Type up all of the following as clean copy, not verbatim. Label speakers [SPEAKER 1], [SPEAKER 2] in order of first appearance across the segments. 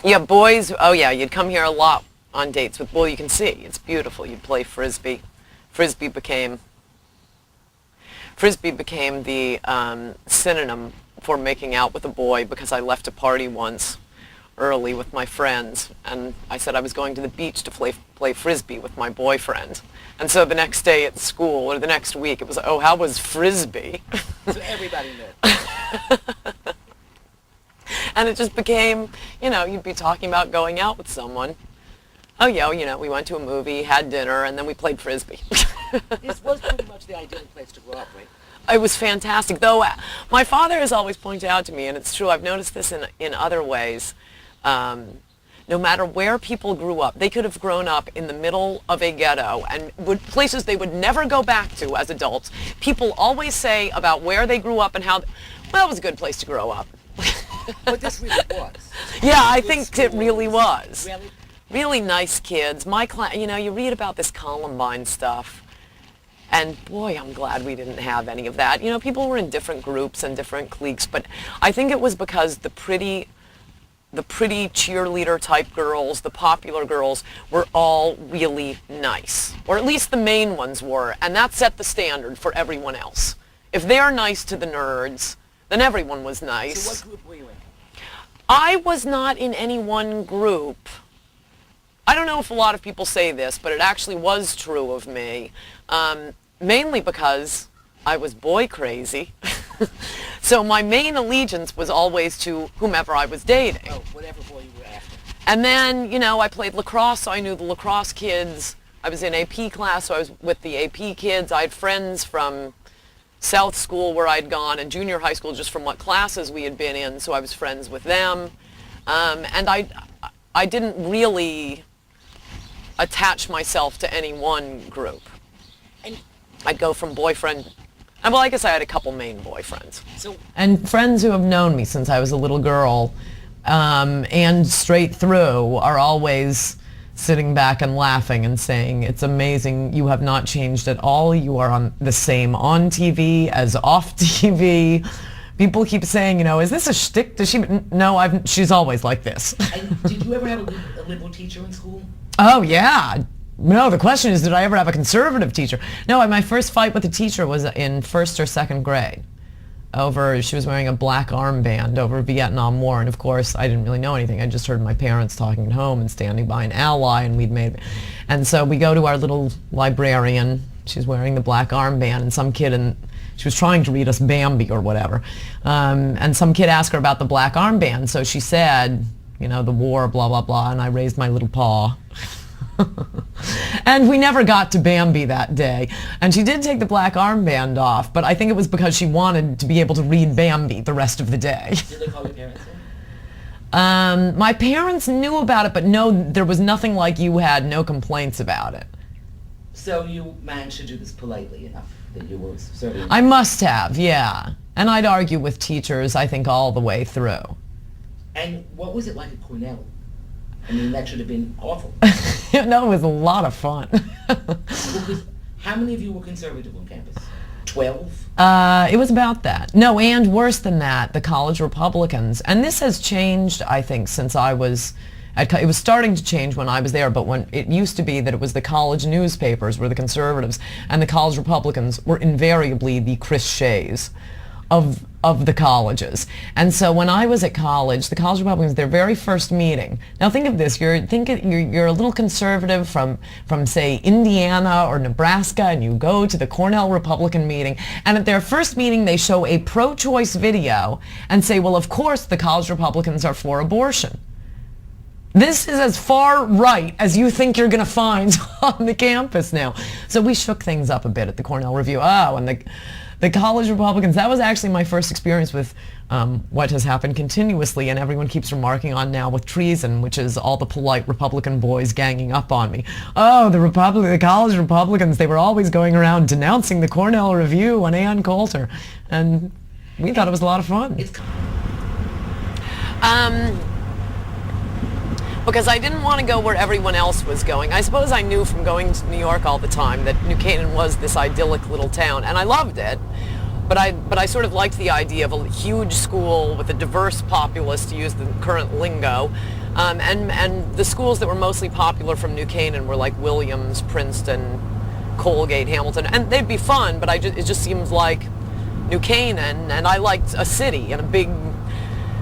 [SPEAKER 1] Yeah, boys, oh yeah, you'd come here a lot on dates with, well, you can see, it's beautiful. You'd play Frisbee. Frisbee became, Frisbee became the synonym for making out with a boy because I left a party once early with my friends, and I said I was going to the beach to play Frisbee with my boyfriend. And so the next day at school, or the next week, it was, oh, how was Frisbee?
[SPEAKER 2] So everybody knew.
[SPEAKER 1] And it just became, you know, you'd be talking about going out with someone. Oh, yeah, you know, we went to a movie, had dinner, and then we played Frisbee.
[SPEAKER 2] This was pretty much the ideal place to grow up, right?
[SPEAKER 1] It was fantastic, though my father has always pointed out to me, and it's true, I've noticed this in other ways, no matter where people grew up, they could have grown up in the middle of a ghetto and places they would never go back to as adults. People always say about where they grew up and how, well, it was a good place to grow up.
[SPEAKER 2] But this really was.
[SPEAKER 1] Yeah, I think it really was.
[SPEAKER 2] Really?
[SPEAKER 1] Really nice kids. My class, you know, you read about this Columbine stuff, and boy, I'm glad we didn't have any of that. You know, people were in different groups and different cliques, but I think it was because the pretty cheerleader type girls, the popular girls, were all really nice. Or at least the main ones were, and that set the standard for everyone else. If they're nice to the nerds, then everyone was nice.
[SPEAKER 2] So what group were you in?
[SPEAKER 1] I was not in any one group. I don't know if a lot of people say this, but it actually was true of me. Mainly because I was boy crazy. So my main allegiance was always to whomever I was dating.
[SPEAKER 2] Oh, whatever boy you were after.
[SPEAKER 1] And then, you know, I played lacrosse, so I knew the lacrosse kids. I was in AP class, so I was with the AP kids. I had friends from South School where I'd gone, and junior high school just from what classes we had been in, so I was friends with them. And I didn't really attach myself to any one group.
[SPEAKER 2] And
[SPEAKER 1] I'd go from boyfriend, and well, I guess I had a couple main boyfriends.
[SPEAKER 2] so
[SPEAKER 1] And friends who have known me since I was a little girl, and straight through, are always sitting back and laughing and saying, it's amazing, you have not changed at all, you are on the same on TV as off TV. People keep saying, you know, is this a shtick? Does she? No, she's always like this.
[SPEAKER 2] and did you ever have a liberal teacher in school?
[SPEAKER 1] Oh, yeah. No, the question is, did I ever have a conservative teacher? No, my first fight with a teacher was in first or second grade. She was wearing a black armband over Vietnam War, and of course, I didn't really know anything. I just heard my parents talking at home and standing by an ally, and so we go to our little librarian. She's wearing the black armband, and some kid, and she was trying to read us Bambi or whatever, and some kid asked her about the black armband, so she said, you know, the war, blah, blah, blah, and I raised my little paw. And we never got to Bambi that day. And she did take the black armband off, but I think it was because she wanted to be able to read Bambi the rest of the day.
[SPEAKER 2] Did they call your parents in?
[SPEAKER 1] My parents knew about it, but no, there was nothing like you had, no complaints about it.
[SPEAKER 2] So you managed to do this politely enough that you were serving.
[SPEAKER 1] I must have, yeah. And I'd argue with teachers, I think, all the way through.
[SPEAKER 2] And what was it like at Cornell? I mean, that should have been awful.
[SPEAKER 1] No, it was a lot of fun.
[SPEAKER 2] Because how many of you were conservative on campus? 12?
[SPEAKER 1] It was about that. No, and worse than that, the college Republicans. And this has changed, I think, since I was it was starting to change when I was there, but when it used to be that it was the college newspapers were the conservatives, and the college Republicans were invariably the Chris Shays of the colleges. And so when I was at college, the college Republicans, their very first meeting, now think of this, you're a little conservative from say Indiana or Nebraska, and you go to the Cornell Republican meeting, and at their first meeting they show a pro-choice video and say, well, of course the college Republicans are for abortion. This is as far right as you think you're going to find on the campus now. So we shook things up a bit at the Cornell Review. Oh, and the college Republicans, that was actually my first experience with what has happened continuously, and everyone keeps remarking on now with treason, which is all the polite Republican boys ganging up on me. Oh, the college Republicans, they were always going around denouncing the Cornell Review and Ann Coulter, and we thought it was a lot of fun. Because I didn't want to go where everyone else was going. I suppose I knew from going to New York all the time that New Canaan was this idyllic little town, and I loved it. but I sort of liked the idea of a huge school with a diverse populace, to use the current lingo, and the schools that were mostly popular from New Canaan were like Williams, Princeton, Colgate, Hamilton, and they'd be fun, but it just seems like New Canaan, and I liked a city and a big.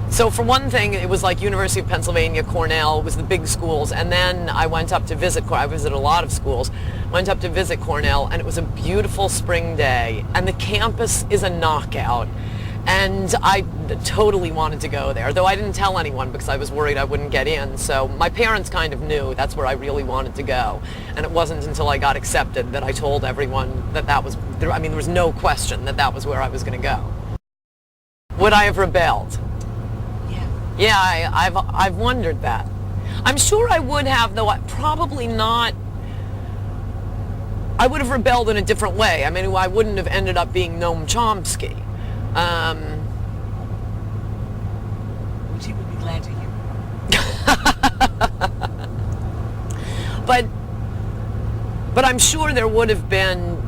[SPEAKER 1] So for one thing, it was like University of Pennsylvania, Cornell was the big schools, and then I went up to visit. I visited a lot of schools. Went up to visit Cornell, and it was a beautiful spring day, and the campus is a knockout, and I totally wanted to go there. Though I didn't tell anyone because I was worried I wouldn't get in. So my parents kind of knew that's where I really wanted to go, and it wasn't until I got accepted that I told everyone that was. I mean, there was no question that was where I was going to go. Would I have rebelled? Yeah, I've wondered that. I'm sure I would have, though probably not. I would have rebelled in a different way. I mean, I wouldn't have ended up being Noam Chomsky.
[SPEAKER 2] Which he would be glad to hear.
[SPEAKER 1] But I'm sure there would have been.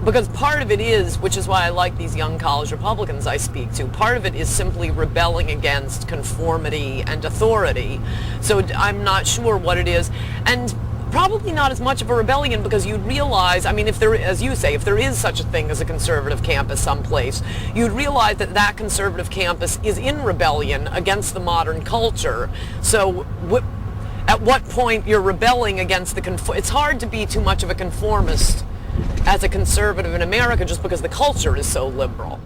[SPEAKER 1] Because part of it is, which is why I like these young college Republicans I speak to, part of it is simply rebelling against conformity and authority. So I'm not sure what it is. And probably not as much of a rebellion, because you'd realize, I mean, if there, as you say, if there is such a thing as a conservative campus someplace, you'd realize that conservative campus is in rebellion against the modern culture. So at what point you're rebelling against it's hard to be too much of a conformist as a conservative in America just because the culture is so liberal.